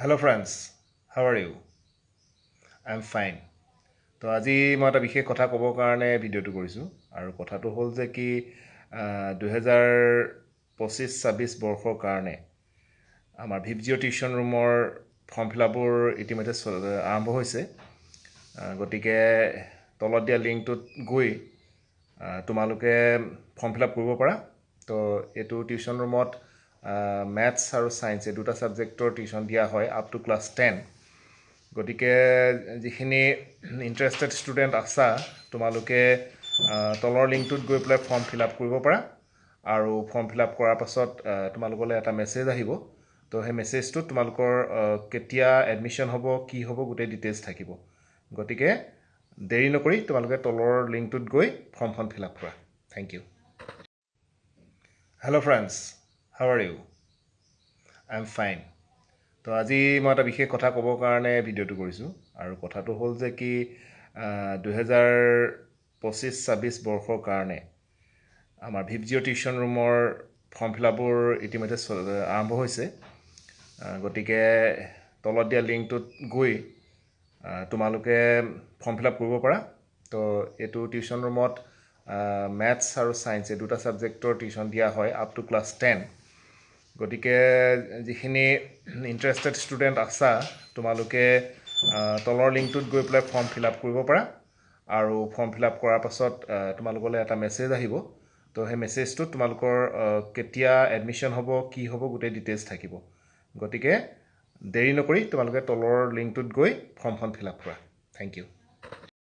Hello friends, how are you? I'm fine. তো আজি মই এটা বিশেষ কথা ক'বৰ কাৰণে ভিডিঅ'টো কৰিছোঁ আৰু কথাটো হ'ল যে কি 2025-26 বৰ্ষৰ কাৰণে আমাৰ ভিপজিঅ' টিউশ্যন ৰুমৰ ফৰ্ম ফিলআপবোৰ ইতিমধ্যে আৰম্ভ হৈছে। গতিকে তলত দিয়া লিংকটোত গৈ তোমালোকে ফৰ্ম ফিলআপ কৰিব পাৰা। তো এইটো টিউশ্যন ৰুমত মেথছ আৰু ছায়েন্স এই দুটা ছাবজেক্টৰ টিউশ্যন দিয়া হয় আপ টু ক্লাছ 10। গতিকে যিখিনি ইণ্টাৰেষ্টেড ষ্টুডেণ্ট আছা তোমালোকে তলৰ লিংকটোত গৈ পেলাই ফৰ্ম ফিলআপ কৰিব পাৰা আৰু ফৰ্ম ফিলআপ কৰাৰ পাছত তোমালোকলৈ এটা মেছেজ আহিব। তো সেই মেছেজটোত তোমালোকৰ কেতিয়া এডমিশ্যন হ'ব কি হ'ব গোটেই ডিটেইলছ থাকিব। গতিকে দেৰি নকৰি তোমালোকে তলৰ লিংকটোত গৈ ফৰ্মখন ফিলআপ কৰা। Thank you. Hello' friends, how are you? I am fine. তো আজি মই এটা বিশেষ কথা ক'বৰ কাৰণে ভিডিঅ'টো কৰিছোঁ আৰু কথাটো হ'ল যে কি 2025-26 বৰ্ষৰ কাৰণে আমাৰ ভিপজিঅ' টিউশ্যন ৰুমৰ ফৰ্ম ফিলআপবোৰ ইতিমধ্যে আৰম্ভ হৈছে। গতিকে তলত দিয়া লিংকটোত গৈ তোমালোকে ফৰ্ম ফিলআপ কৰিব পাৰা। তো এইটো টিউশ্যন ৰুমত মেথছ আৰু ছায়েন্স এই দুটা ছাবজেক্টৰ টিউশ্যন দিয়া হয় আপ টু ক্লাছ 10। গতিকে যিখিনি ইণ্টাৰেষ্টেড ষ্টুডেণ্ট আছা তোমালোকে তলৰ লিংকটোত গৈ পেলাই ফৰ্ম ফিলআপ কৰিব পাৰা আৰু ফৰ্ম ফিলআপ কৰাৰ পাছত তোমালোকলৈ এটা মেছেজ আহিব। তো সেই মেছেজটোত তোমালোকৰ কেতিয়া এডমিশ্যন হ'ব কি হ'ব গোটেই ডিটেইলছ থাকিব। গতিকে দেৰি নকৰি তোমালোকে তলৰ লিংকটোত গৈ ফৰ্মখন ফিলআপ কৰা। Thank U.